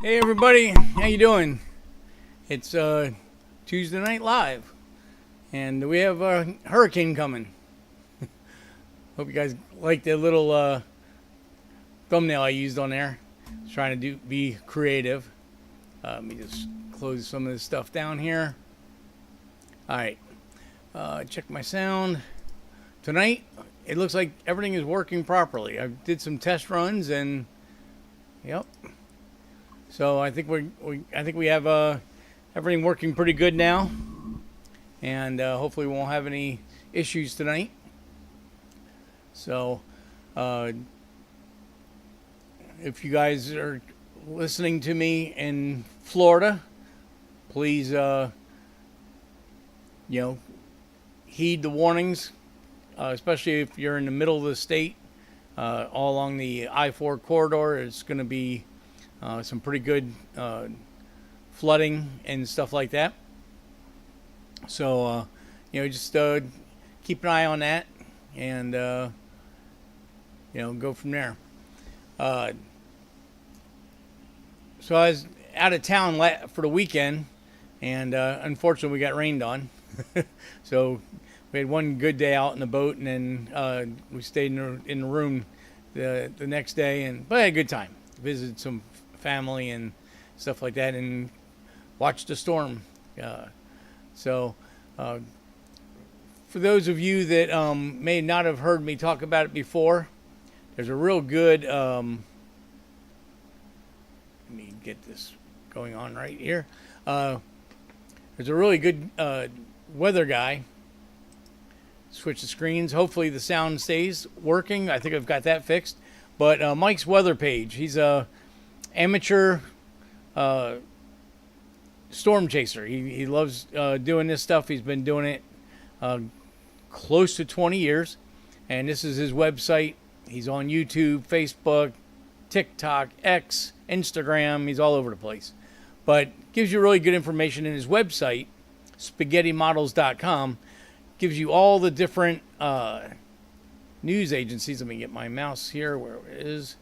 Hey everybody, how you doing? It's Tuesday Night Live, and we have a hurricane coming. Hope you guys like the little thumbnail I used on there. Trying to be creative. Let me just close some of this stuff down here. All right, check my sound. Tonight, it looks like everything is working properly. I did some test runs, and yep. So I think we have everything working pretty good now, and hopefully we won't have any issues tonight. So if you guys are listening to me in Florida, please heed the warnings, especially if you're in the middle of the state, all along the I-4 corridor. It's going to be some pretty good flooding and stuff like that. So, just keep an eye on that and, go from there. So I was out of town for the weekend, and unfortunately we got rained on. So we had one good day out in the boat, and then we stayed in the room the next day, but I had a good time. Visited some family and stuff like that, and watched the storm. So for those of you that may not have heard me talk about it before, there's a real good let me get this going on right here. There's a really good weather guy. Switch the screens. Hopefully the sound stays working. I think I've got that fixed. But Mike's weather page, he's a amateur storm chaser. He loves doing this stuff. He's been doing it close to 20 years, and this is his website. He's on YouTube, Facebook, TikTok, X, Instagram. He's all over the place, but gives you really good information. In his website, spaghettimodels.com, gives you all the different news agencies. Let me get my mouse here where it is.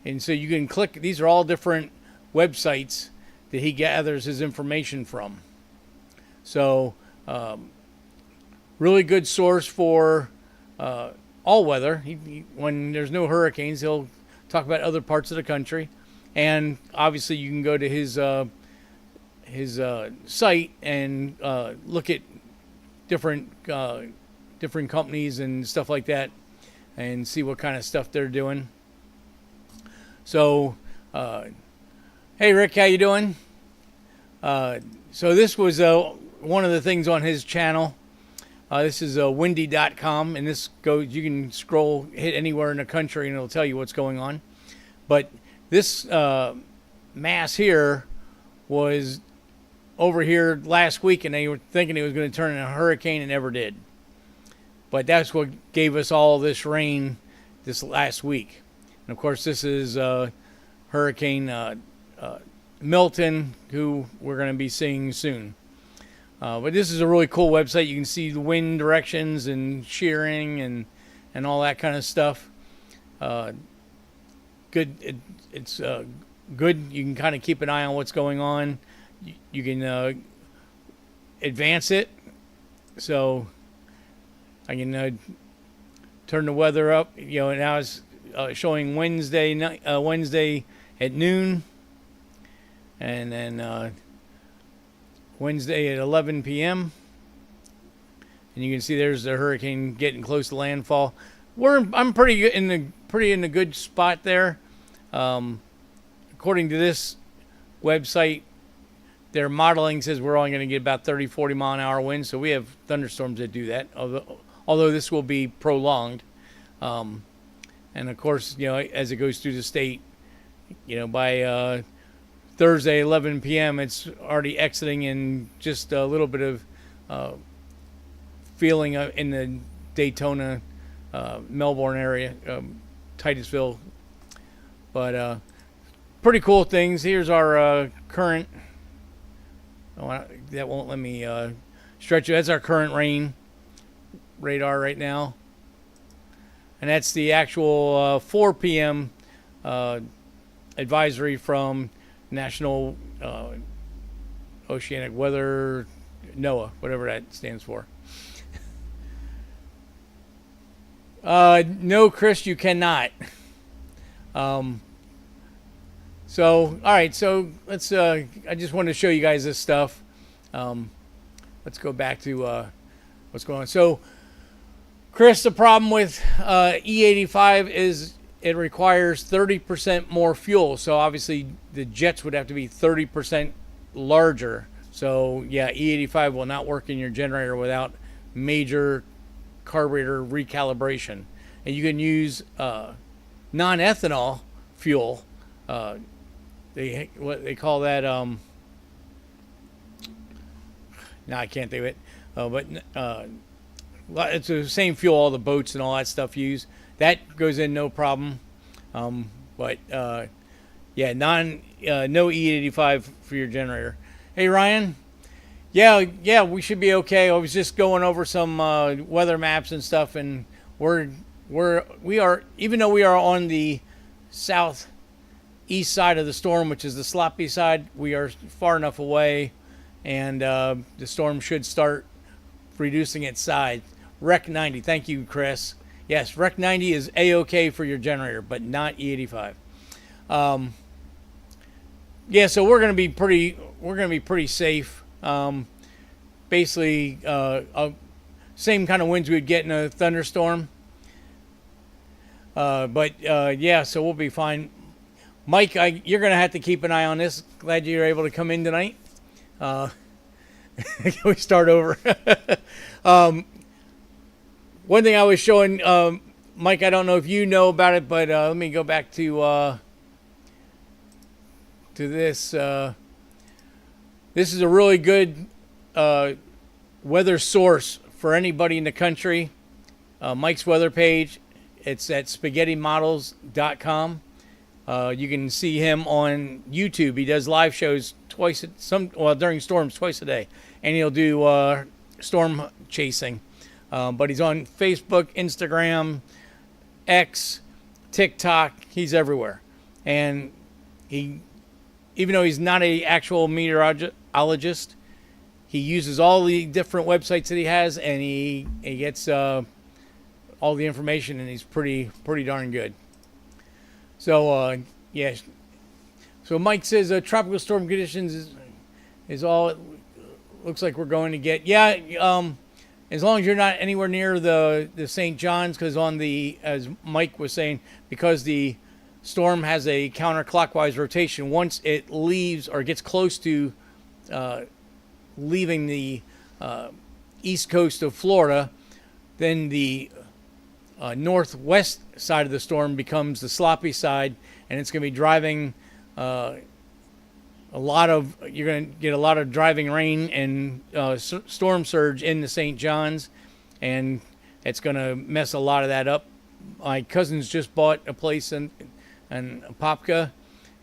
And so you can click. These are all different websites that he gathers his information from. So really good source for all weather. When there's no hurricanes, he'll talk about other parts of the country. And obviously you can go to his site and look at different companies and stuff like that, and see what kind of stuff they're doing. So, hey Rick, how you doing? So this was one of the things on his channel. This is windy.com, and this goes. You can scroll, hit anywhere in the country, and it'll tell you what's going on. But this mass here was over here last week, and they were thinking it was going to turn into a hurricane, and never did. But that's what gave us all this rain this last week. And of course, this is Hurricane Milton, who we're going to be seeing soon. But this is a really cool website. You can see the wind directions and shearing and all that kind of stuff. Good. It's good. You can kind of keep an eye on what's going on. You can advance it. So I can turn the weather up. Now it's showing Wednesday at noon, and then Wednesday at 11 p.m. And you can see there's the hurricane getting close to landfall. I'm pretty in the good spot there. According to this website, their modeling says we're only going to get about 30, 40 mile an hour winds. So we have thunderstorms that do that. Although this will be prolonged. And of course, as it goes through the state, by Thursday, 11 p.m., it's already exiting in just a little bit of feeling in the Daytona, Melbourne area, Titusville. But pretty cool things. Here's our current. Oh, that won't let me stretch it. That's our current rain radar right now. And that's the actual 4 p.m. Advisory from National Oceanic Weather, NOAA, whatever that stands for. No, Chris, you cannot. So, all right, so let's, I just wanted to show you guys this stuff. Let's go back to what's going on. So, Chris, the problem with E85 is it requires 30% more fuel. So, obviously, the jets would have to be 30% larger. So, yeah, E85 will not work in your generator without major carburetor recalibration. And you can use non-ethanol fuel. What they call that, no, I can't think of it, but it's the same fuel all the boats and all that stuff use. That goes in no problem. But yeah, no E85 for your generator. Hey Ryan, yeah, we should be okay. I was just going over some weather maps and stuff, and we are, even though we are on the southeast side of the storm, which is the sloppy side, we are far enough away, and the storm should start reducing its size. Rec 90, thank you, Chris. Yes, Rec 90 is a-okay for your generator, but not E85. Yeah, so we're gonna be pretty safe. Basically, same kind of winds we'd get in a thunderstorm. But yeah, so we'll be fine. Mike, you're going to have to keep an eye on this. Glad you were able to come in tonight. Can we start over? One thing I was showing, Mike, I don't know if you know about it, but let me go back to this. This is a really good weather source for anybody in the country. Mike's weather page. It's at spaghettimodels.com. You can see him on YouTube. He does live shows during storms twice a day, and he'll do storm chasing. But he's on Facebook, Instagram, X, TikTok. He's everywhere, and even though he's not an actual meteorologist, he uses all the different websites that he has, and he gets all the information, and he's pretty darn good. So yeah. So Mike says tropical storm conditions is all it looks like we're going to get. Yeah. As long as you're not anywhere near the St. John's, because as Mike was saying, because the storm has a counterclockwise rotation, once it leaves or gets close to leaving the east coast of Florida, then the northwest side of the storm becomes the sloppy side, and it's going to be driving you're going to get a lot of driving rain and storm surge in the St. John's, and it's going to mess a lot of that up. My cousins just bought a place in Apopka,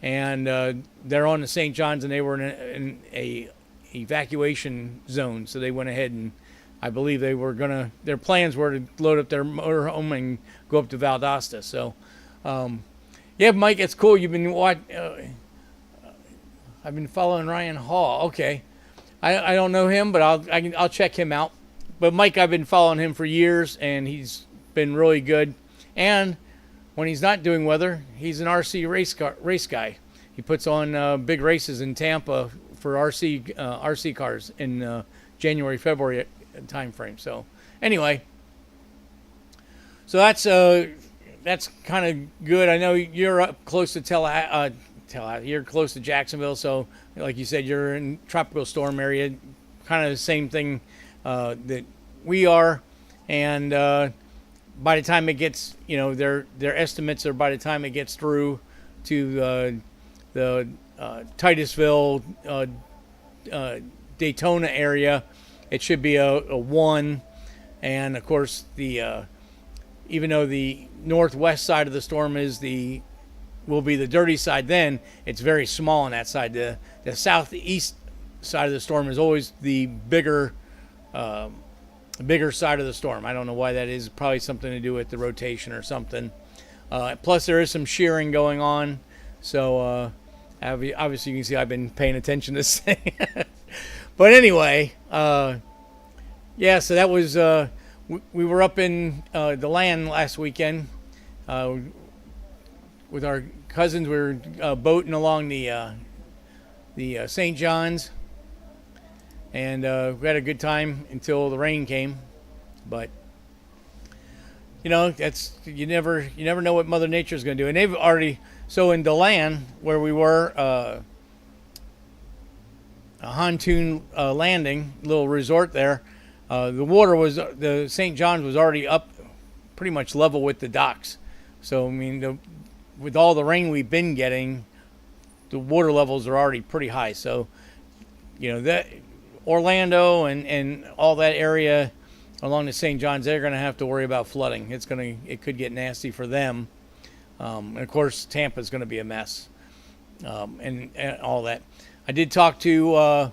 and they're on the St. John's, and they were in a evacuation zone, so they went ahead and I believe their plans were to load up their motorhome and go up to Valdosta. So, yeah, Mike, it's cool. You've been I've been following Ryan Hall. Okay. I don't know him, but I'll check him out. But Mike, I've been following him for years, and he's been really good. And when he's not doing weather, he's an RC race guy. He puts on big races in Tampa for RC cars in January, February time frame. So anyway, so that's kind of good. I know you're up close to you're close to Jacksonville, so like you said, you're in tropical storm area, kind of the same thing that we are. And by the time it gets, their estimates are by the time it gets through to the Titusville, Daytona area, it should be a 1. And of course, even though the northwest side of the storm will be the dirty side, then it's very small on that side. The southeast side of the storm is always the bigger side of the storm. I don't know why that is. Probably something to do with the rotation or something. Plus, there is some shearing going on, so Obviously, you can see I've been paying attention to this thing. But anyway, yeah, so that was, we were up in the land last weekend with our cousins. We were boating along the St. John's, and we had a good time until the rain came. But that's you never know what Mother Nature is going to do. And they've already, so in DeLand where we were, a pontoon landing, little resort there. The St. John's was already up, pretty much level with the docks. So I mean, with all the rain we've been getting, the water levels are already pretty high. So that Orlando and all that area along the St. John's, they're going to have to worry about flooding. It could get nasty for them. And of course, Tampa's going to be a mess, and all that. I did talk to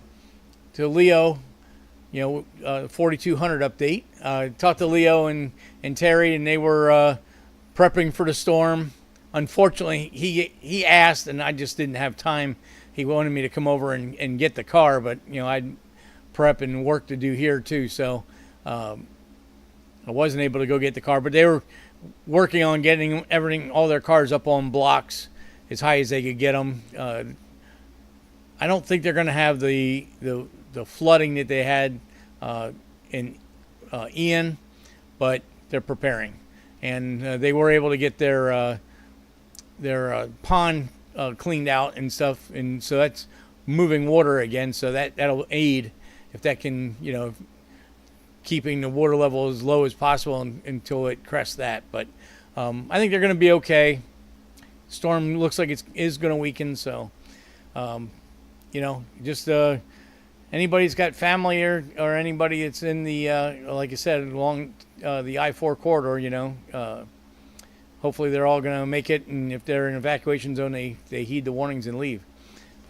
Leo, 4200 update. Talked to Leo and Terry, and they were prepping for the storm. Unfortunately, he asked, and I just didn't have time. He wanted me to come over and get the car, but I'd prep and work to do here too, so I wasn't able to go get the car. But they were working on getting all their cars up on blocks as high as they could get them. I don't think they're going to have the flooding that they had in Ian, but they're preparing, and they were able to get their pond cleaned out and stuff, and so that's moving water again. So that'll aid if that can keeping the water level as low as possible until it crests that. But I think they're going to be okay. Storm looks like it is going to weaken, so just anybody's got family or anybody that's in the like I said, along the I-4 corridor, hopefully they're all going to make it, and if they're in an evacuation zone, they heed the warnings and leave.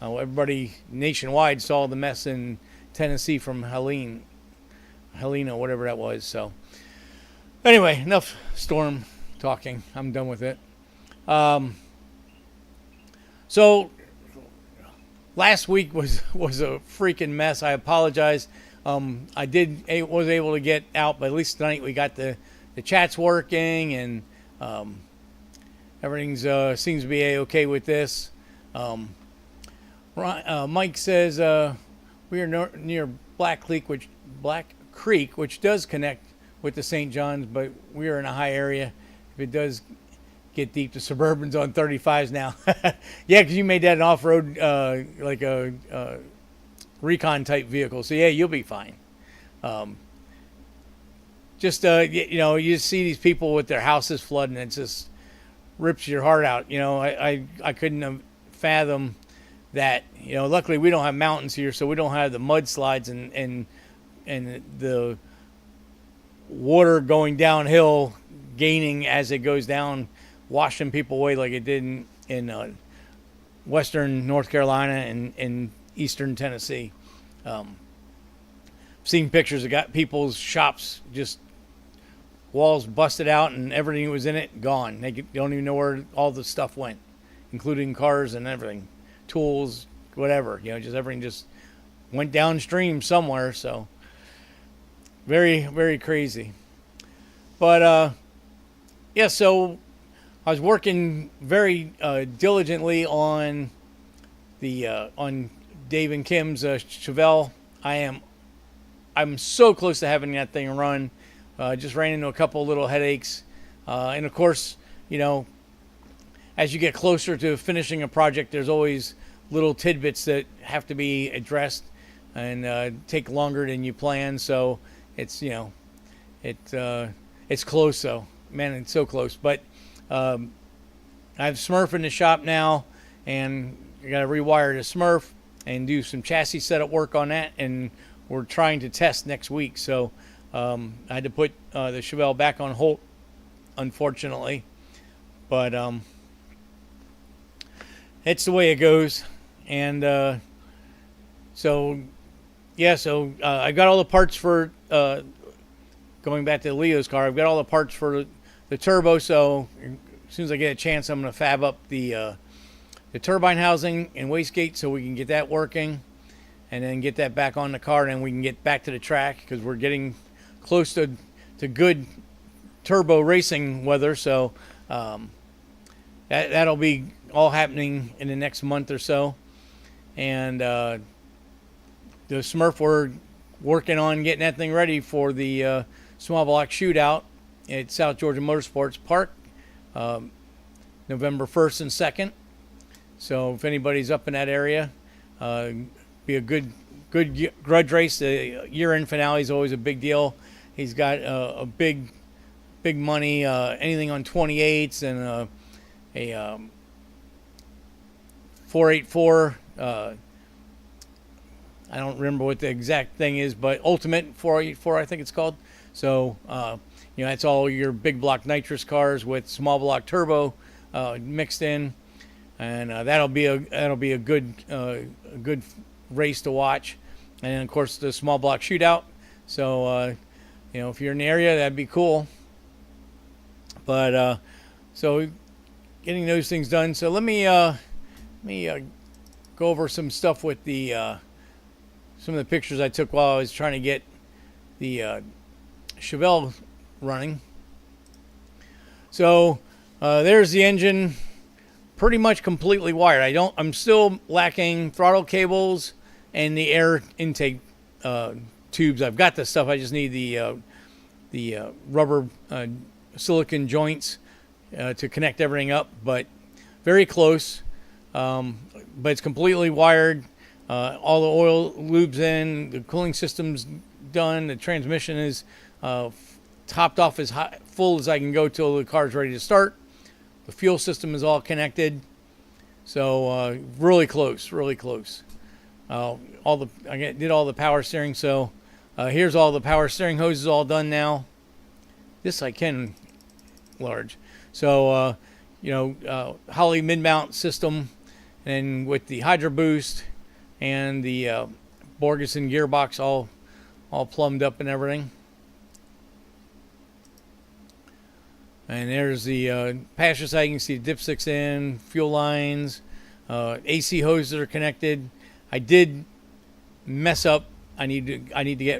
Everybody nationwide saw the mess in Tennessee from Helene, whatever that was. So anyway, enough storm talking. I'm done with it. So last week was a freaking mess. I apologize. I was able to get out, but at least tonight we got the chats working, and everything's seems to be okay with this. Mike says we are near Black Creek, which does connect with the St. John's, but we are in a high area. If it does get deep, the Suburban's on 35s now. Yeah, because you made that an off-road, like a recon type vehicle. So yeah, you'll be fine. You see these people with their houses flooding, and it just rips your heart out. I couldn't have fathomed that. Luckily we don't have mountains here, so we don't have the mudslides and the water going downhill, gaining as it goes down, washing people away like it did in western North Carolina and eastern Tennessee. Seen pictures of got people's shops, just walls busted out and everything that was in it gone. They don't even know where all the stuff went, including cars and everything, tools, whatever. Just everything just went downstream somewhere. So very, very crazy. But yeah, so I was working very diligently on on Dave and Kim's Chevelle. I'm so close to having that thing run. Just ran into a couple little headaches, and of course, as you get closer to finishing a project, there's always little tidbits that have to be addressed and take longer than you plan. So it's it's close. So man, it's so close. But I have Smurf in the shop now, and I got to rewire the Smurf and do some chassis setup work on that, and we're trying to test next week. So I had to put the Chevelle back on hold, unfortunately, but it's the way it goes. And so I got all the parts for going back to Leo's car. I've got all the parts for the turbo. So as soon as I get a chance, I'm going to fab up the the turbine housing and wastegate so we can get that working, and then get that back on the car, and then we can get back to the track because we're getting close to good turbo racing weather. So that'll be all happening in the next month or so. And the Smurf, we're working on getting that thing ready for the small block shootout at South Georgia Motorsports Park, November 1st and 2nd. So if anybody's up in that area, be a good grudge race. The year-end finale is always a big deal. He's got a big money, anything on 28s and a 484. I don't remember what the exact thing is, but Ultimate 484, I think it's called. So, that's all your big block nitrous cars with small block turbo mixed in, and that'll be a good race to watch. And then, of course, the small block shootout. So, if you're in the area, that'd be cool. But so getting those things done. So let me go over some stuff with the some of the pictures I took while I was trying to get the Chevelle running. So there's the engine, pretty much completely wired. I'm still lacking throttle cables and the air intake tubes. I've got the stuff. I just need the rubber silicon joints to connect everything up, but very close. But it's completely wired. All the oil lubes in, the cooling system's done, the transmission is topped off as full as I can go till the car's ready to start. The fuel system is all connected, so really close. I did all the power steering, so here's all the power steering hoses all done now. This I can large. So Holley mid-mount system, and with the Hydro Boost and the Borgeson gearbox all plumbed up and everything. And there's the passenger side. You can see the dipsticks in, fuel lines, AC hoses are connected. I did mess up. I need to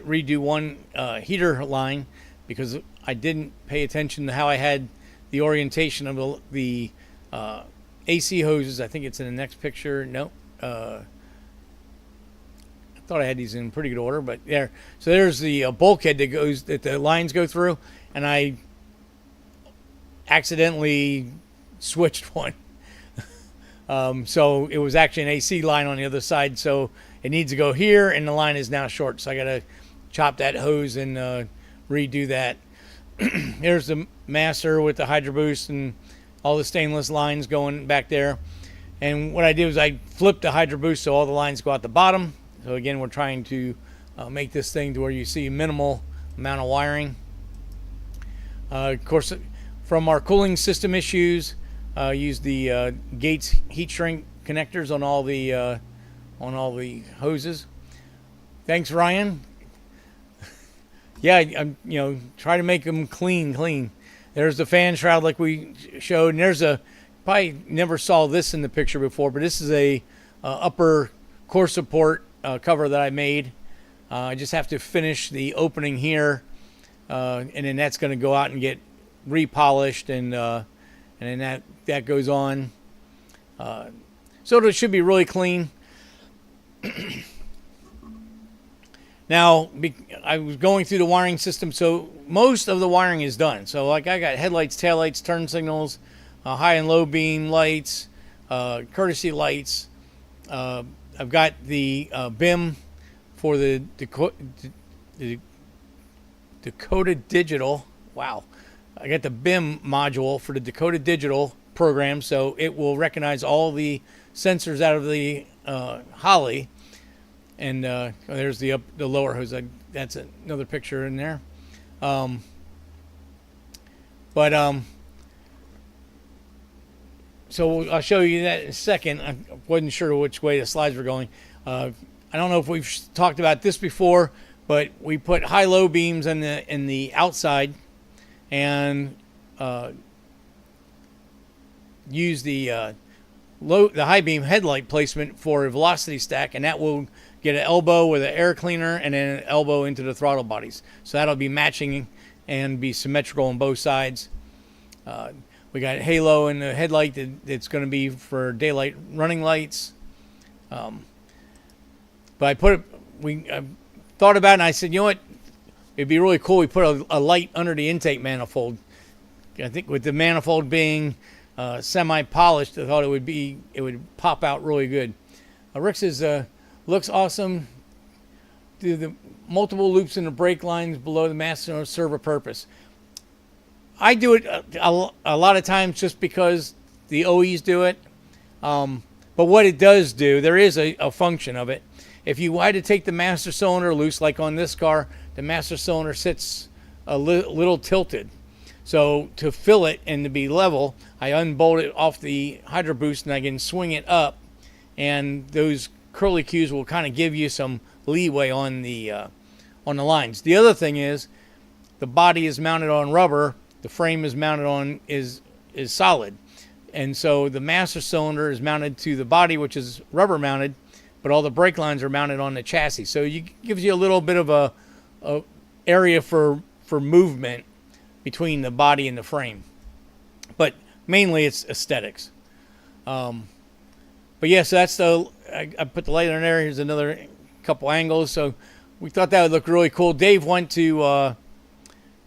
redo one heater line because I didn't pay attention to how I had the orientation of the AC hoses. I think it's in the next picture. No, I thought I had these in pretty good order, but there. So there's the bulkhead that the lines go through, and I accidentally switched one. So it was actually an AC line on the other side, so it needs to go here, and the line is now short. So I got to chop that hose and redo that. Here's the master with the Hydro Boost and all the stainless lines going back there. And what I did was I flipped the Hydro Boost so all the lines go out the bottom. So again, we're trying to make this thing to where you see minimal amount of wiring. Of course, from our cooling system issues, use the Gates heat shrink connectors on all the hoses. Thanks, Ryan. Yeah, I'm try to make them clean. There's the fan shroud like we showed, and there's probably never saw this in the picture before, but this is a upper core support cover that I made. I just have to finish the opening here, and then that's going to go out and get repolished, and then that goes on. So it should be really clean. Now, I was going through the wiring system, so most of the wiring is done. So like I got headlights, taillights, turn signals, high and low beam lights, courtesy lights. I've got the BIM for the Dakota Digital. Wow. I got the BIM module for the Dakota Digital program, so it will recognize all the sensors out of the Holley. And there's the lower hose. That's another picture in there. So I'll show you that in a second. I wasn't sure which way the slides were going. I don't know if we've talked about this before, but we put high-low beams in the outside, and use the the high beam headlight placement for a velocity stack, and that will get an elbow with an air cleaner and then an elbow into the throttle bodies. So that'll be matching and be symmetrical on both sides. We got halo in the headlight that's going to be for daylight running lights. But I thought about it and I said, you know what? It'd be really cool. We put a light under the intake manifold. I think with the manifold being semi-polished, I thought it would pop out really good. Rick's looks awesome. Do the multiple loops in the brake lines below the master serve a purpose. I do it a lot of times just because the OEs do it. But what it does do, there is a function of it. If you had to take the master cylinder loose, like on this car, the master cylinder sits a little tilted. So to fill it and to be level, I unbolt it off the Hydro Boost and I can swing it up, and those curly cues will kind of give you some leeway on the lines. The other thing is the body is mounted on rubber, the frame is mounted on is solid, and so the master cylinder is mounted to the body, which is rubber mounted, but all the brake lines are mounted on the chassis. So it gives you a little bit of a area for movement between the body and the frame, but mainly it's aesthetics. But yeah, so that's I put the light on there. Here's another couple angles. So we thought that would look really cool. Dave went to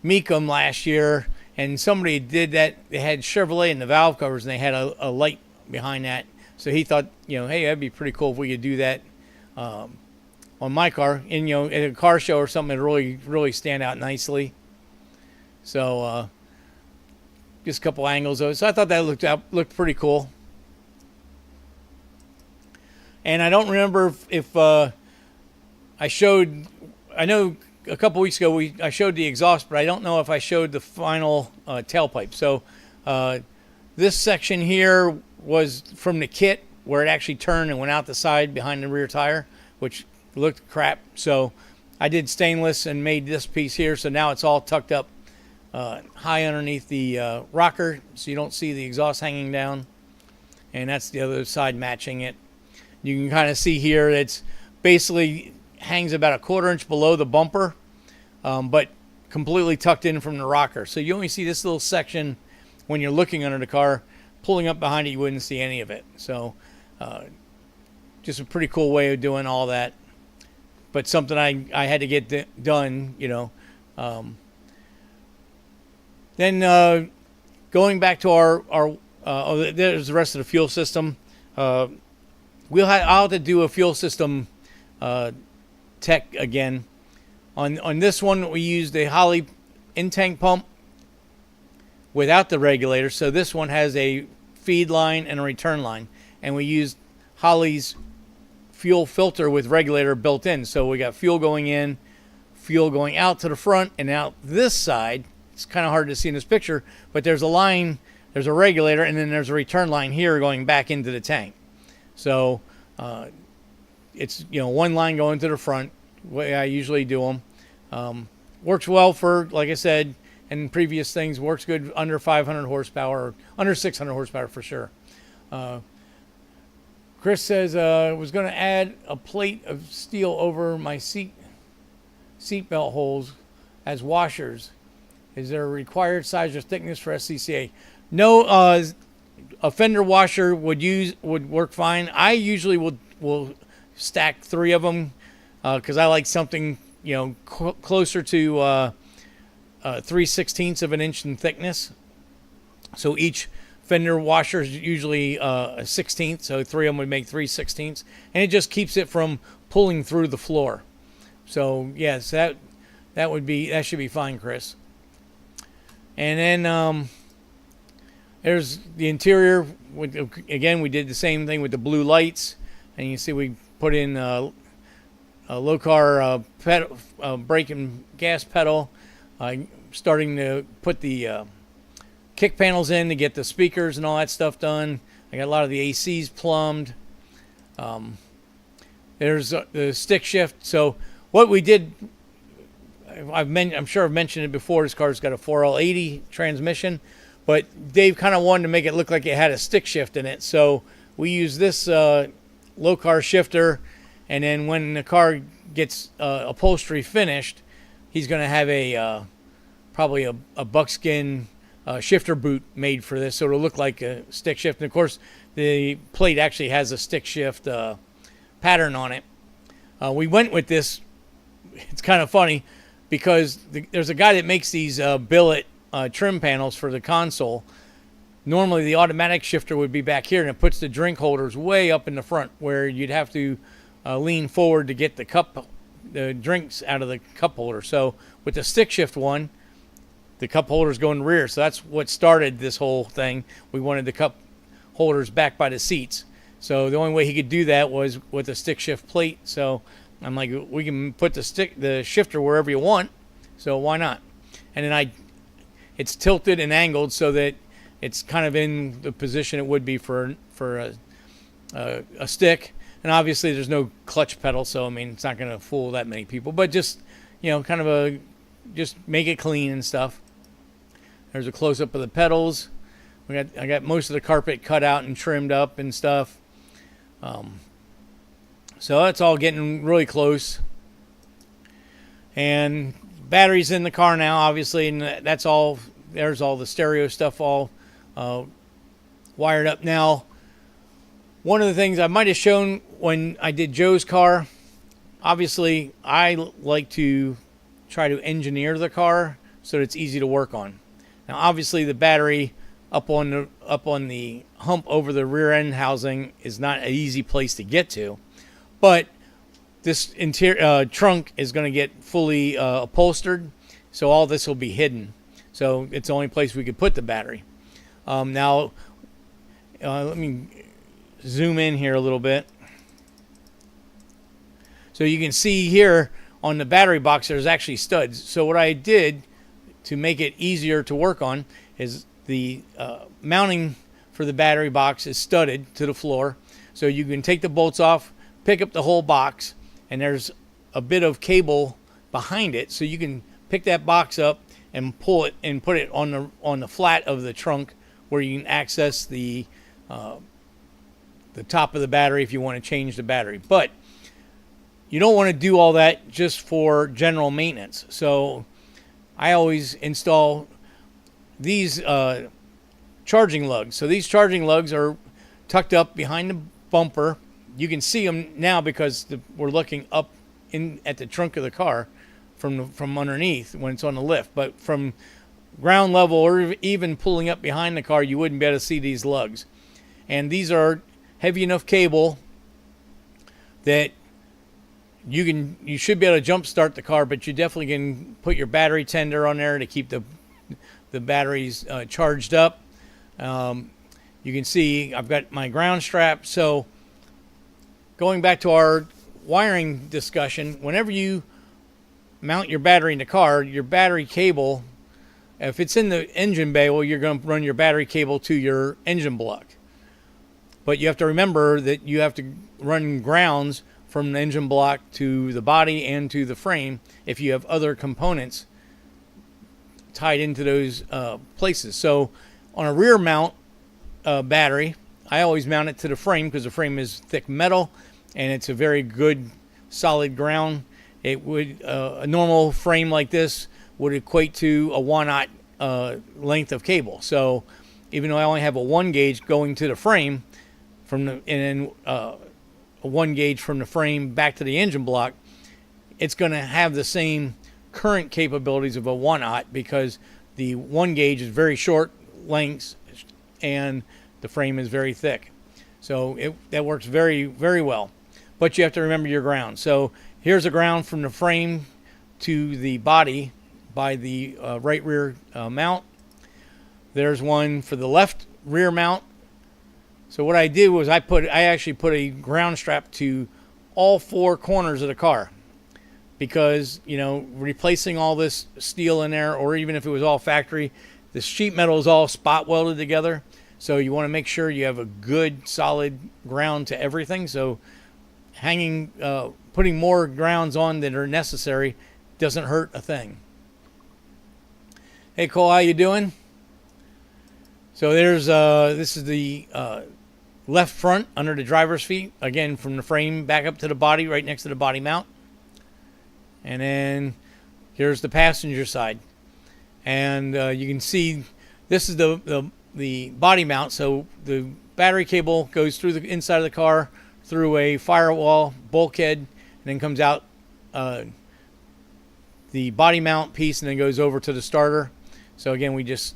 Mecum last year, and somebody did that. They had Chevrolet in the valve covers, and they had a light behind that. So he thought, hey, that'd be pretty cool if we could do that on my car. And at a car show or something, it'd really stand out nicely. So just a couple angles of it. So I thought that looked pretty cool. And I don't remember if I showed. I know a couple weeks ago I showed the exhaust, but I don't know if I showed the final tailpipe. So this section here was from the kit where it actually turned and went out the side behind the rear tire, which looked crap. So I did stainless and made this piece here. So now it's all tucked up high underneath the rocker, so you don't see the exhaust hanging down. And that's the other side matching it. You can kind of see here it's basically hangs about a 1/4 inch below the bumper, but completely tucked in from the rocker. So you only see this little section when you're looking under the car. Pulling up behind it, you wouldn't see any of it. So just a pretty cool way of doing all that. But something I had to get done, Then going back to our there's the rest of the fuel system. I'll have to do a fuel system tech again. On this one, we used a Holley in-tank pump without the regulator. So this one has a feed line and a return line. And we used Holley's fuel filter with regulator built in. So we got fuel going in, fuel going out to the front, and out this side. It's kind of hard to see in this picture, but there's a line, there's a regulator, and then there's a return line here going back into the tank. So it's one line going to the front, the way I usually do them. Works well for, like I said, and previous things, works good under 500 horsepower, or under 600 horsepower for sure. Chris says, was going to add a plate of steel over my seat belt holes as washers. Is there a required size or thickness for SCCA? No, a fender washer would work fine. I usually will stack 3 of them because I like something closer to 3/16 of an inch in thickness. So each fender washer is usually a 1/16, so 3 of them would make 3/16, and it just keeps it from pulling through the floor. So yes, that should be fine, Chris. And then there's the interior. Again, we did the same thing with the blue lights, and you see we put in a low car brake and gas pedal. Starting to put the kick panels in to get the speakers and all that stuff done. I got a lot of the ACs plumbed. There's the stick shift. So what we did, I'm sure I've mentioned it before, this car's got a 4L80 transmission, but Dave kind of wanted to make it look like it had a stick shift in it. So we use this low car shifter, and then when the car gets upholstery finished, he's going to have a probably a buckskin shifter boot made for this, so it'll look like a stick shift. And of course, the plate actually has a stick shift pattern on it. We went with this. It's kind of funny because there's a guy that makes these billet trim panels for the console. Normally, the automatic shifter would be back here, and it puts the drink holders way up in the front, where you'd have to lean forward to get the drinks out of the cup holder. So with the stick shift one, the cup holders go in the rear. So that's what started this whole thing. We wanted the cup holders back by the seats. So the only way he could do that was with a stick shift plate. So I'm like, we can put the shifter wherever you want. So why not? And then it's tilted and angled so that it's kind of in the position it would be for a stick. And obviously there's no clutch pedal, so I mean it's not going to fool that many people. But just, you know, kind of just make it clean and stuff. There's a close up of the pedals. I got most of the carpet cut out and trimmed up and stuff. So that's all getting really close. And batteries in the car now, obviously, and that's all. There's all the stereo stuff all wired up now. One of the things I might have shown when I did Joe's car, obviously I like to try to engineer the car so that it's easy to work on. Now obviously the battery up on the hump over the rear end housing is not an easy place to get to, but this interior trunk is going to get fully upholstered, so all this will be hidden. So it's the only place we could put the battery. Now let me zoom in here a little bit. So you can see here on the battery box there's actually studs. So what I did to make it easier to work on is the mounting for the battery box is studded to the floor. So you can take the bolts off, pick up the whole box, and there's a bit of cable behind it, so you can pick that box up and pull it and put it on the flat of the trunk, where you can access the top of the battery if you want to change the battery. But you don't want to do all that just for general maintenance. So I always install these charging lugs. So these charging lugs are tucked up behind the bumper. You can see them now because we're looking up at the trunk of the car from underneath when it's on the lift. But from ground level or even pulling up behind the car, you wouldn't be able to see these lugs. And these are heavy enough cable that you should be able to jump start the car, but you definitely can put your battery tender on there to keep the batteries charged up. You can see I've got my ground strap. So going back to our wiring discussion, whenever you mount your battery in the car, your battery cable, if it's in the engine bay, well, you're going to run your battery cable to your engine block. But you have to remember that you have to run grounds from the engine block to the body and to the frame if you have other components tied into those places. So on a rear mount battery, I always mount it to the frame because the frame is thick metal and it's a very good solid ground. It would a normal frame like this would equate to a 1/0 length of cable. So even though I only have a 1 gauge going to the frame and then a 1 gauge from the frame back to the engine block, it's going to have the same current capabilities of a 1/0 because the 1 gauge is very short lengths and the frame is very thick. So that works very, very well. But you have to remember your ground. So here's a ground from the frame to the body by the right rear mount. There's one for the left rear mount. So what I did was I actually put a ground strap to all 4 corners of the car, because, you know, replacing all this steel in there, or even if it was all factory, the sheet metal is all spot welded together. So you want to make sure you have a good solid ground to everything. So putting more grounds on than are necessary doesn't hurt a thing. Hey Cole, how you doing? So there's this is the left front under the driver's feet, again from the frame back up to the body, right next to the body mount. And then here's the passenger side, and you can see this is the body mount. So the battery cable goes through the inside of the car, through a firewall bulkhead, and then comes out the body mount piece, and then goes over to the starter. So again, we just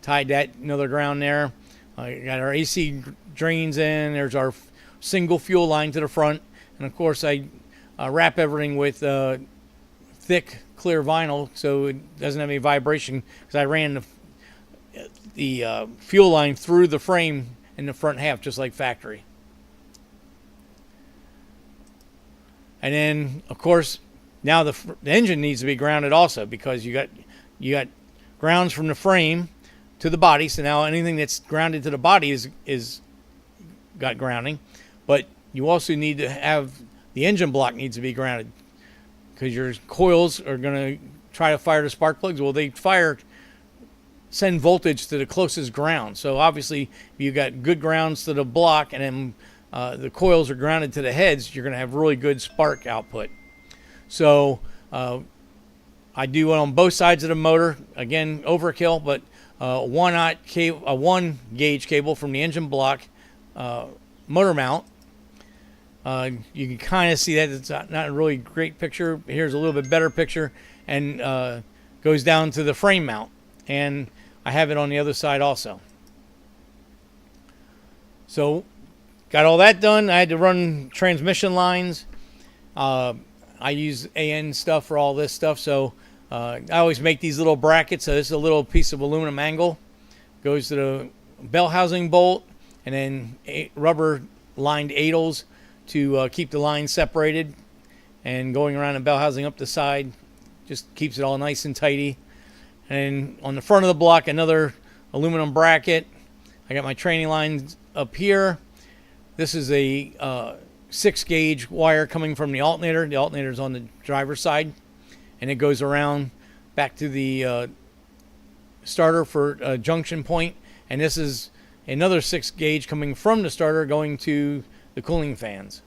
tied that another ground there. Got our AC drains in. There's our single fuel line to the front, and of course I wrap everything with thick clear vinyl so it doesn't have any vibration, because I ran the fuel line through the frame in the front half just like factory. And then of course now the engine needs to be grounded also, because you got grounds from the frame to the body. So now anything that's grounded to the body is got grounding, but you also need to have the engine block needs to be grounded, because your coils are going to try to fire the spark plugs. Well, they send voltage to the closest ground. So obviously, if you got good grounds to the block and then the coils are grounded to the heads, you're going to have really good spark output. So I do it on both sides of the motor. Again, overkill, but 1 gauge cable from the engine block motor mount. You can kind of see that it's not a really great picture. Here's a little bit better picture, and goes down to the frame mount, and I have it on the other side also. So got all that done. I had to run transmission lines. I use AN stuff for all this stuff, so I always make these little brackets. So this is a little piece of aluminum angle, goes to the bell housing bolt, and then rubber lined adels to keep the line separated, and going around the bell housing up the side just keeps it all nice and tidy. And on the front of the block, another aluminum bracket. I got my training lines up here. This is a 6 gauge wire coming from the alternator. The alternator is on the driver's side, and it goes around back to the starter for a junction point. And this is another 6 gauge coming from the starter going to the cooling fans.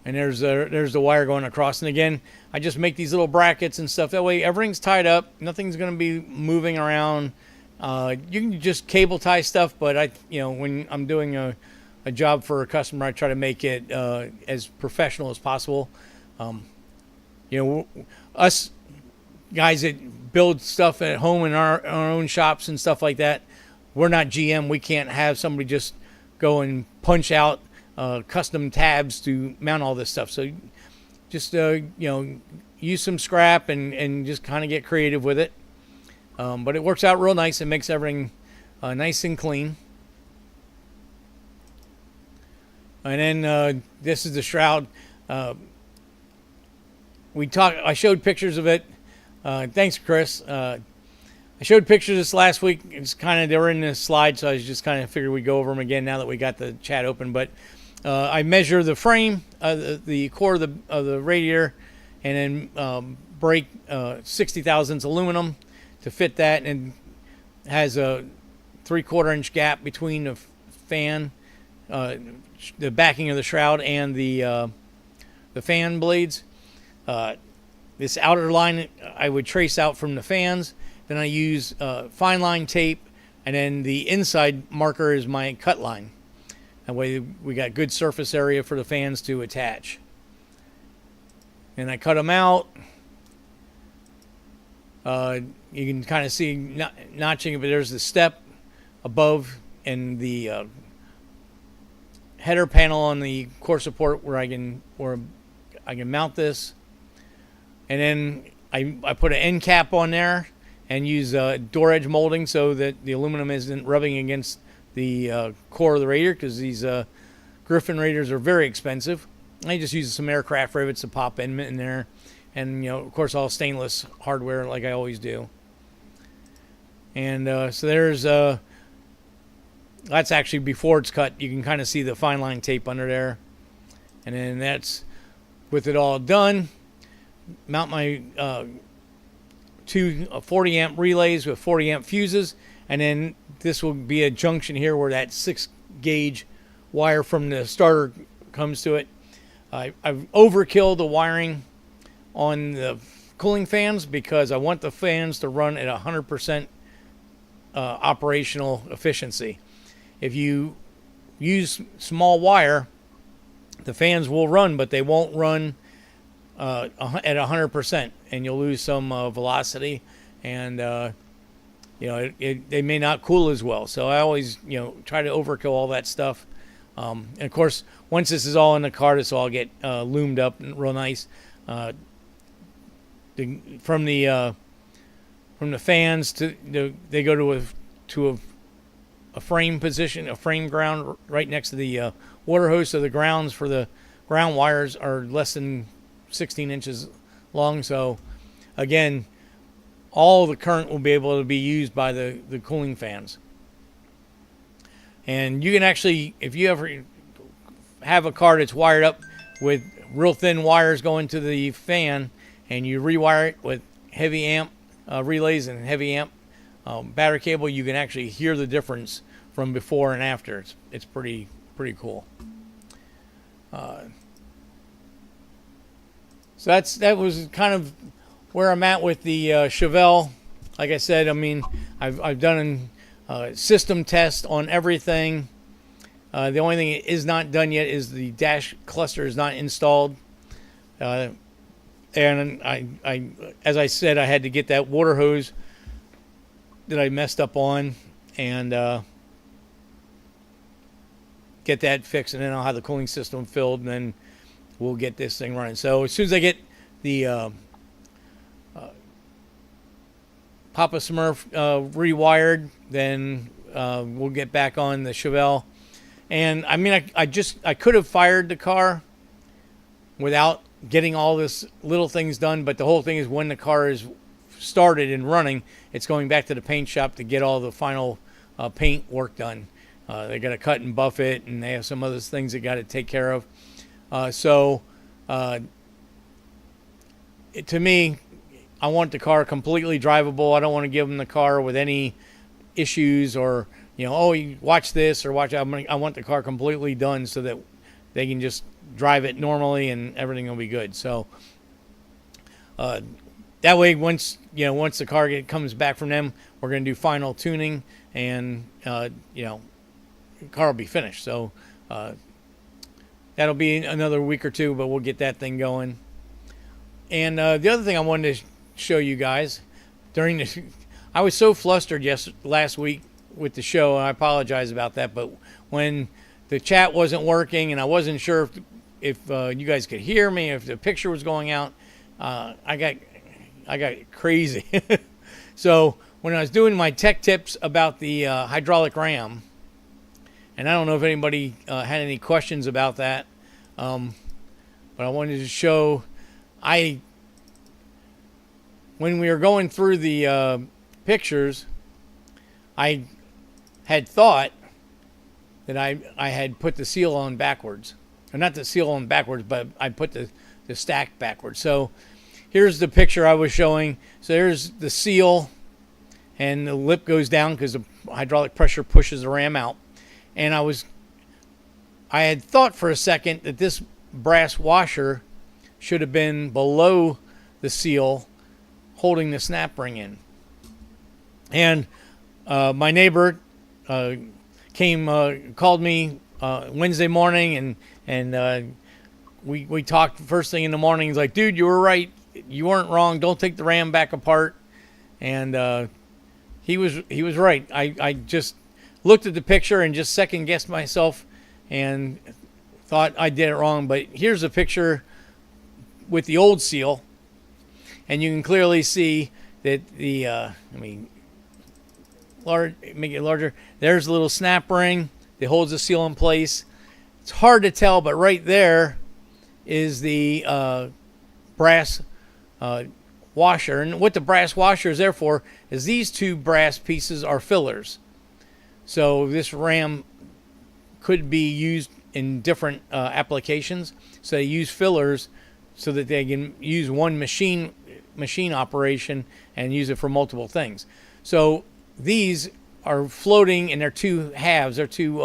And there's the wire going across. And again, I just make these little brackets and stuff. That way everything's tied up. Nothing's going to be moving around. You can just cable tie stuff, but when I'm doing a job for a customer, I try to make it as professional as possible. Us guys that build stuff at home in our own shops and stuff like that, we're not GM. We can't have somebody just go and punch out custom tabs to mount all this stuff. So just use some scrap and just kind of get creative with it. But it works out real nice. It makes everything nice and clean. And then this is the shroud. I showed pictures of it. Thanks, Chris. I showed pictures this last week. They were in this slide, so I just kind of figured we'd go over them again now that we got the chat open. But I measure the frame, the core of the radiator, and then break 60 thousandths aluminum to fit that, and has a 3/4 inch gap between the fan, the backing of the shroud, and the fan blades. This outer line I would trace out from the fans. Then I use fine line tape, and then the inside marker is my cut line. That way we got good surface area for the fans to attach. And I cut them out. You can kind of see notching, but there's the step above and the header panel on the core support where I can mount this. And then I put an end cap on there and use door edge molding so that the aluminum isn't rubbing against the core of the radiator, because these Griffin radiators are very expensive. I just use some aircraft rivets to pop in there, and of course all stainless hardware like I always do. And so there's that's actually before it's cut. You can kind of see the fine line tape under there, and then that's with it all done. Mount my two 40 amp relays with 40 amp fuses, and then this will be a junction here where that 6-gauge wire from the starter comes to it. I've overkilled the wiring on the cooling fans because I want the fans to run at 100% operational efficiency. If you use small wire, the fans will run, but they won't run at 100%, and you'll lose some velocity, and they may not cool as well. So I always try to overkill all that stuff. And of course, once this is all in the car, this will all get loomed up and real nice. From the fans they go to a frame position, a frame ground right next to the water hose. So the grounds for the ground wires are less than 16 inches long. So again, all the current will be able to be used by the cooling fans. And you can actually, if you ever have a car that's wired up with real thin wires going to the fan, and you rewire it with heavy amp relays and heavy amp battery cable, you can actually hear the difference from before and after. It's pretty cool. So that was kind of where I'm at with the Chevelle. Like I said, I mean, I've done a system test on everything. The only thing that is not done yet is the dash cluster is not installed. And I, as I said, I had to get that water hose that I messed up on and get that fixed, and then I'll have the cooling system filled, and then we'll get this thing running. So as soon as I get the Papa Smurf rewired, then we'll get back on the Chevelle. And I mean, I could have fired the car without getting all this little things done, but the whole thing is when the car is started and running, it's going back to the paint shop to get all the final paint work done. They got to cut and buff it, and they have some other things they got to take care of. To me, I want the car completely drivable. I don't want to give them the car with any issues or, oh, you watch this or watch that. I want the car completely done so that they can just drive it normally and everything will be good. So that way, once the car comes back from them, we're going to do final tuning, and the car will be finished. So that'll be another week or two, but we'll get that thing going. And the other thing I wanted to show you guys I was so flustered last week with the show, and I apologize about that. But when the chat wasn't working, and I wasn't sure if you guys could hear me, if the picture was going out, I got crazy. So when I was doing my tech tips about the hydraulic ram, and I don't know if anybody had any questions about that, but I wanted to show, when we were going through the pictures, I had thought that I had put the seal on backwards. Or not the seal on backwards, but I put the stack backwards. So here's the picture I was showing. So there's the seal, and the lip goes down because the hydraulic pressure pushes the ram out. And I had thought for a second that this brass washer should have been below the seal, holding the snap ring in. And my neighbor called me Wednesday morning, and we talked first thing in the morning. He's like, dude, you were right. You weren't wrong. Don't take the ram back apart. And he was right. I just looked at the picture and just second guessed myself and thought I did it wrong. But here's a picture with the old seal, and you can clearly see that make it larger. There's a little snap ring that holds the seal in place. It's hard to tell, but right there is the brass washer. And what the brass washer is there for is these two brass pieces are fillers. So this ram could be used in different applications. So they use fillers so that they can use one machine operation and use it for multiple things. So these are floating, and they're two halves. They're two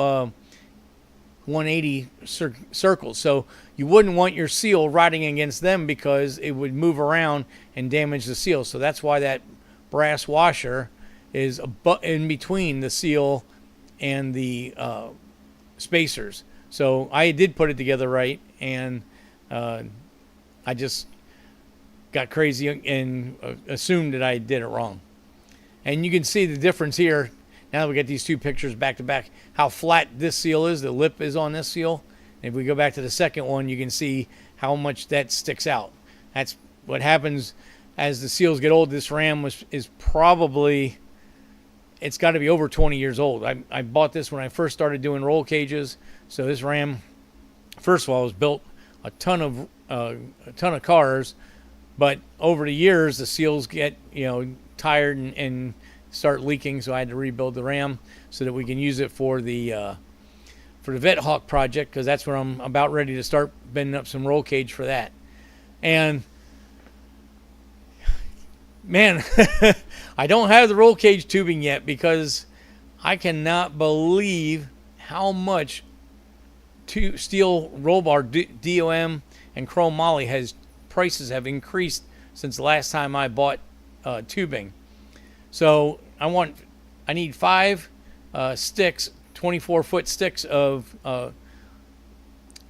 180 circles. So you wouldn't want your seal riding against them because it would move around and damage the seal. So that's why that brass washer is in between the seal and the spacers. So I did put it together right, and I just got crazy and assumed that I did it wrong. And you can see the difference here. Now that we get these two pictures back to back, how flat this seal is, the lip is on this seal. And if we go back to the second one, you can see how much that sticks out. That's what happens as the seals get old. This ram is probably, it's got to be over 20 years old. I bought this when I first started doing roll cages. So this ram, first of all, was built a ton of cars, but over the years the seals get tired and start leaking, so I had to rebuild the ram so that we can use it for the Vet Hawk project, because that's where I'm about ready to start bending up some roll cage for that. And man, I don't have the roll cage tubing yet because I cannot believe how much steel roll bar DOM and chrome moly prices have increased since the last time I bought tubing. So I need 5 sticks, 24-foot sticks of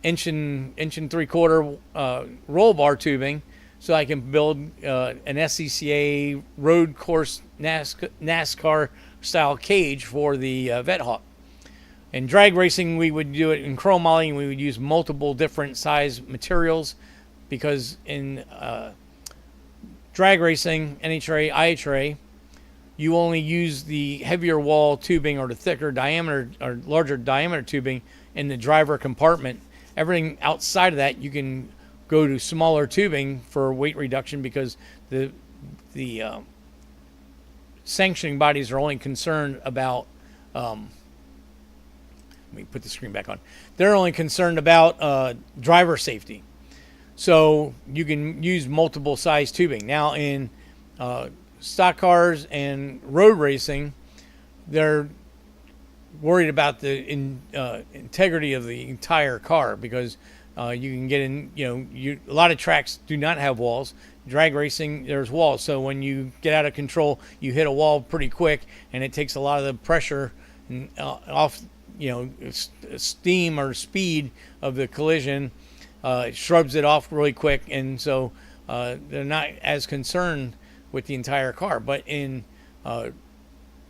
inch and 3/4 roll bar tubing, so I can build an SCCA road course NASCAR style cage for the Vet Hawk. In drag racing, we would do it in chrome moly, and we would use multiple different size materials, because in drag racing, NHRA, IHRA, you only use the heavier wall tubing or the thicker diameter or larger diameter tubing in the driver compartment. Everything outside of that, you can go to smaller tubing for weight reduction, because the sanctioning bodies are only concerned about let me put the screen back on. They're only concerned about driver safety. So you can use multiple size tubing. Now in stock cars and road racing, they're worried about the integrity of the entire car, because you can get in, a lot of tracks do not have walls. Drag racing, there's walls. So when you get out of control, you hit a wall pretty quick, and it takes a lot of the pressure off, steam or speed of the collision. It shrubs it off really quick, and so they're not as concerned with the entire car. But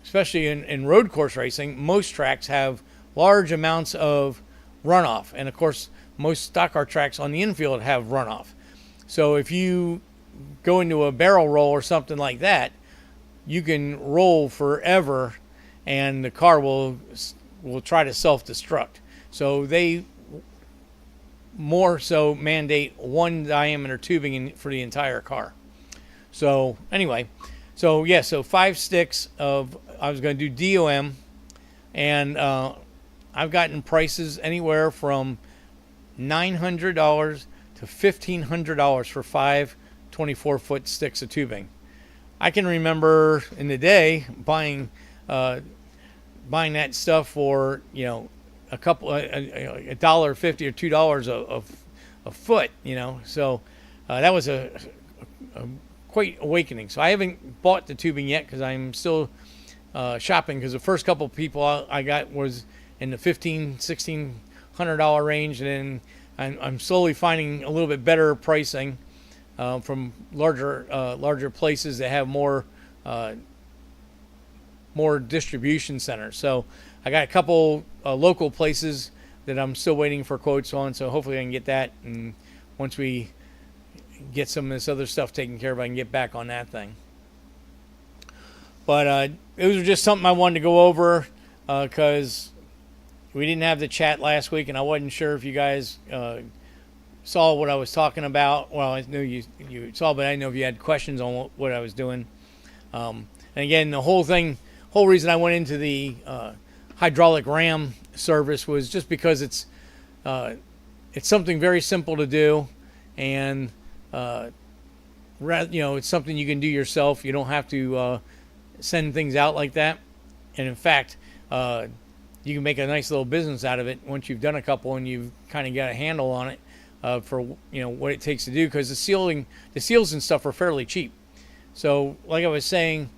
especially in road course racing, most tracks have large amounts of runoff, and of course most stock car tracks on the infield have runoff. So if you go into a barrel roll or something like that, you can roll forever, and the car will try to self-destruct. So they more so mandate 1 diameter tubing for the entire car. So anyway, so 5 sticks of, I was going to do DOM, and I've gotten prices anywhere from $900 to $1,500 for 5 24-foot sticks of tubing. I can remember in the day buying that stuff for a couple $1.50 or $2 a foot. So that was a quite awakening. So I haven't bought the tubing yet because I'm still shopping, because the first couple people I got was in the $1,500-$1,600 range, and then I'm slowly finding a little bit better pricing from larger places that have more distribution centers. So I got a couple local places that I'm still waiting for quotes on, so hopefully I can get that, and once we get some of this other stuff taken care of, I can get back on that thing. But it was just something I wanted to go over, because we didn't have the chat last week, and I wasn't sure if you guys saw what I was talking about. Well, I knew you saw, but I didn't know if you had questions on what I was doing. And again, the whole reason I went into the hydraulic ram service was just because it's something very simple to do, and it's something you can do yourself. You don't have to send things out like that. and in fact, you can make a nice little business out of it once you've done a couple and you've kind of got a handle on it, for what it takes to do, because the seals and stuff are fairly cheap. So like I was saying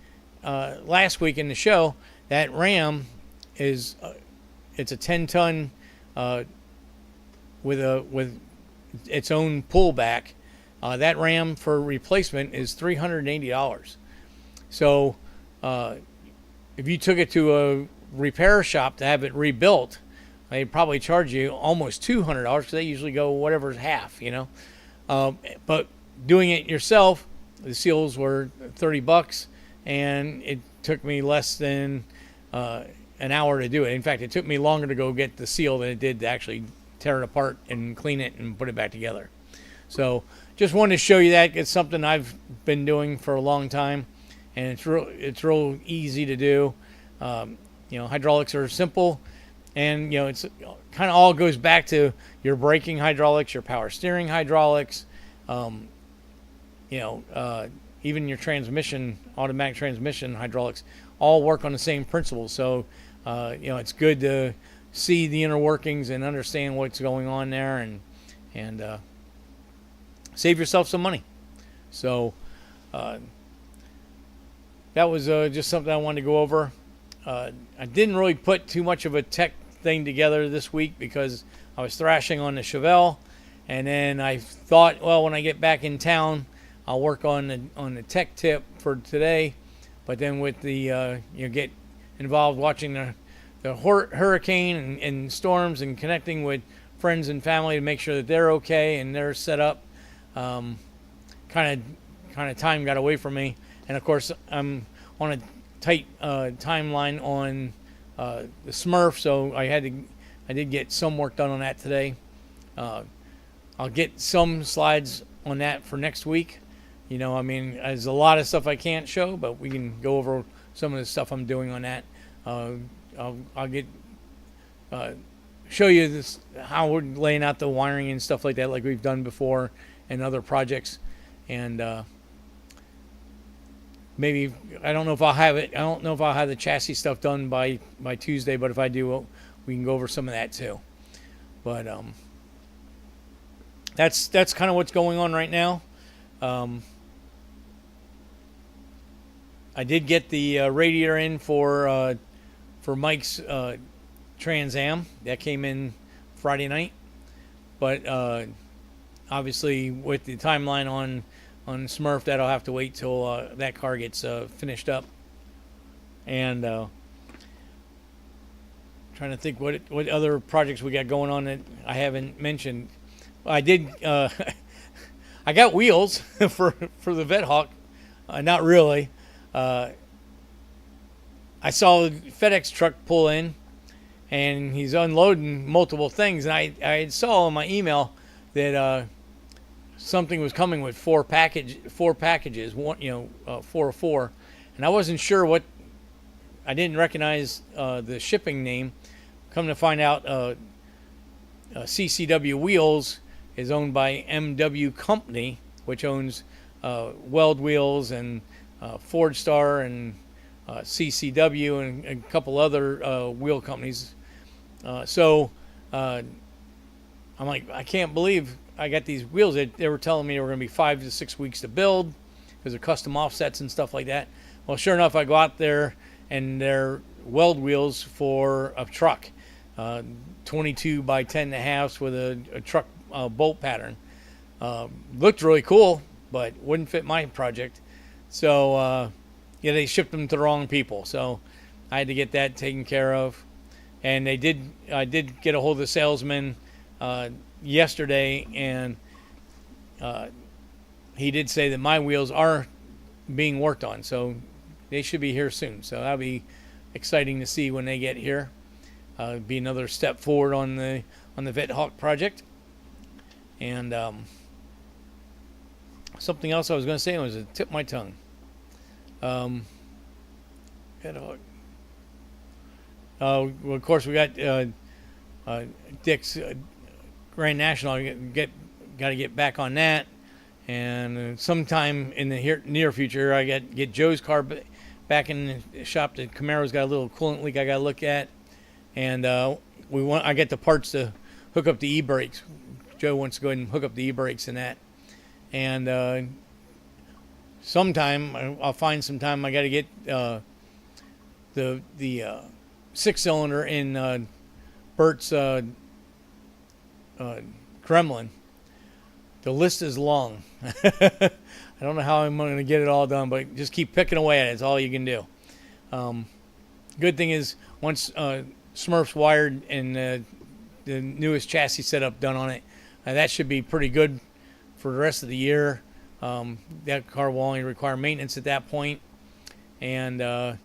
last week in the show, that ram is it's a 10-ton with its own pullback. That ram for replacement is $380. So if you took it to a repair shop to have it rebuilt, they'd probably charge you almost $200 because they usually go whatever's half, but doing it yourself, the seals were $30, and it took me less than an hour to do it. In fact, it took me longer to go get the seal than it did to actually tear it apart and clean it and put it back together. So just wanted to show you that. It's something I've been doing for a long time, and it's real easy to do. Hydraulics are simple, and it's kind of all goes back to your braking hydraulics, your power steering hydraulics, even your transmission, automatic transmission hydraulics, all work on the same principles. So it's good to see the inner workings and understand what's going on there, and save yourself some money. So that was just something I wanted to go over. I didn't really put too much of a tech thing together this week because I was thrashing on the Chevelle, and then I thought, well, when I get back in town, I'll work on the tech tip for today. But then with the get involved watching the hurricane and storms and connecting with friends and family to make sure that they're okay and they're set up, kind of time got away from me. And of course, I'm on a tight timeline on the Smurf, so I did get some work done on that today. I'll get some slides on that for next week. There's a lot of stuff I can't show, but we can go over some of the stuff I'm doing on that. I'll get show you this, how we're laying out the wiring and stuff like that, like we've done before in other projects. And maybe I don't know if I'll have it. I don't know if I'll have the chassis stuff done by Tuesday, but if I do, we can go over some of that too. But that's kind of what's going on right now. I did get the radiator in for Mike's Trans Am. That came in Friday night, but obviously with the timeline on Smurf, that'll have to wait till that car gets finished up. And trying to think what other projects we got going on that I haven't mentioned. I did. I got wheels for the Vet Hawk. Not really. I saw a FedEx truck pull in, and he's unloading multiple things. And I saw in my email that something was coming with four packages, 404, and I wasn't sure what. I didn't recognize the shipping name. Come to find out, CCW Wheels is owned by MW Company, which owns Weld Wheels and Ford Star and CCW and a couple other wheel companies. So I'm like, I can't believe I got these wheels. They were telling me they were going to be 5 to 6 weeks to build because they're custom offsets and stuff like that. Well, sure enough, I go out there and they're Weld wheels for a truck, 22 by 10.5 with a truck bolt pattern. Looked really cool, but wouldn't fit my project. So they shipped them to the wrong people. So I had to get that taken care of. And I did get a hold of the salesman yesterday, and he did say that my wheels are being worked on, so they should be here soon. So that'll be exciting to see when they get here. Be another step forward on the Vet Hawk project. And something else I was going to say was it tipped my tongue. Vet Hawk. Well, of course, we got Dick's Grand National. Got to get back on that, and sometime in the near future, I get Joe's car back back in the shop. The Camaro's got a little coolant leak I got to look at, and I get the parts to hook up the e-brakes. Joe wants to go ahead and hook up the e-brakes and that, and sometime I'll find some time. I got to get the 6-cylinder in Bert's Kremlin. The list is long. I don't know how I'm going to get it all done, but just keep picking away at it. It's all you can do. Good thing is once Smurf's wired and the newest chassis setup done on it, that should be pretty good for the rest of the year. That car will only require maintenance at that point, and so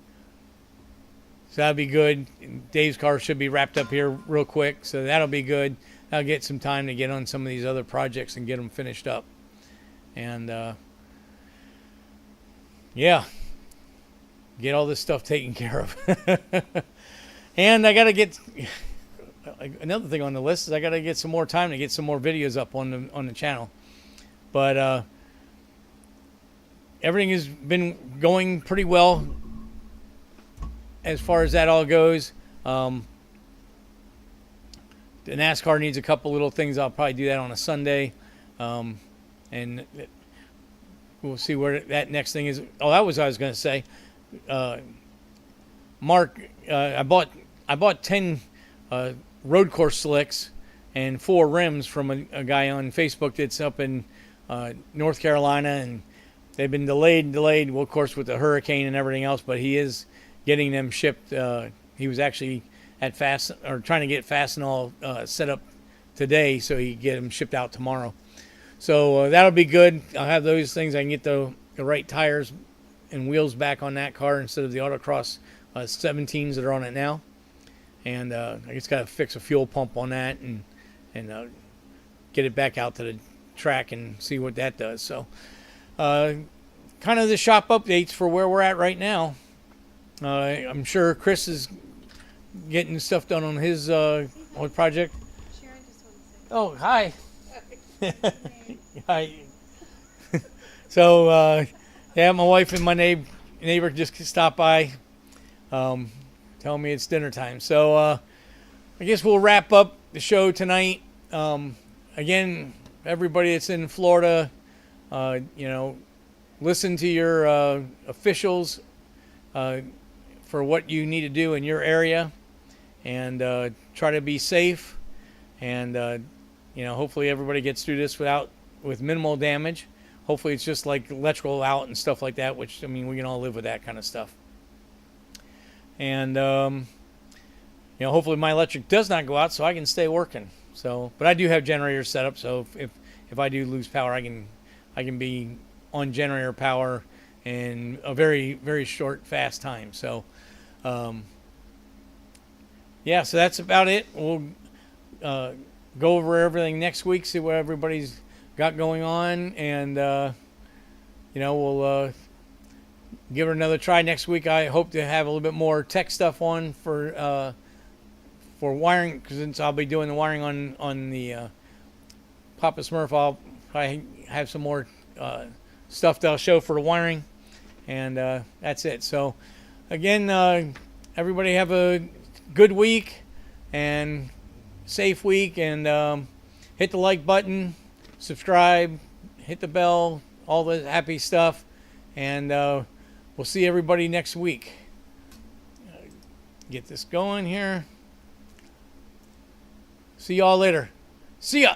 that'll be good. Dave's car should be wrapped up here real quick, so that'll be good. I'll get some time to get on some of these other projects and get them finished up. And yeah, get all this stuff taken care of. And I got to get another thing on the list is I got to get some more time to get some more videos up on the channel. But everything has been going pretty well as far as that all goes. The NASCAR needs a couple little things. I'll probably do that on a Sunday. And we'll see where that next thing is. Oh, that was what I was going to say. Mark, I bought 10 road course slicks and 4 rims from a guy on Facebook that's up in North Carolina, and they've been delayed, well, of course, with the hurricane and everything else, but he is getting them shipped. He was actually at trying to get Fastenal set up today so he can get them shipped out tomorrow. So that'll be good. I'll have those things. I can get the right tires and wheels back on that car instead of the Autocross 17s that are on it now. And I just got to fix a fuel pump on that and get it back out to the track and see what that does. So kind of the shop updates for where we're at right now. I'm sure Chris is getting stuff done on his project. Sure, I just want to say. Oh, hi. Hi. So, yeah, my wife and my neighbor just stopped by, telling me it's dinner time. So, I guess we'll wrap up the show tonight. Again, everybody that's in Florida, listen to your officials for what you need to do in your area, and try to be safe, and hopefully everybody gets through this with minimal damage. Hopefully it's just like electrical out and stuff like that, which, I mean, we can all live with that kind of stuff. And hopefully my electric does not go out so I can stay working. So, but I do have generators set up, so if I do lose power, I can be on generator power in a very, very short, fast time. So, yeah, so that's about it. We'll go over everything next week, see what everybody's got going on, and we'll give it another try next week. I hope to have a little bit more tech stuff on for wiring, because since I'll be doing the wiring on the Papa Smurf, I'll probably have some more stuff that I'll show for the wiring, and that's it. So again, everybody have a good week and safe week, and hit the like button, subscribe, hit the bell, all the happy stuff, and we'll see everybody next week. Get this going here. See y'all later. See ya.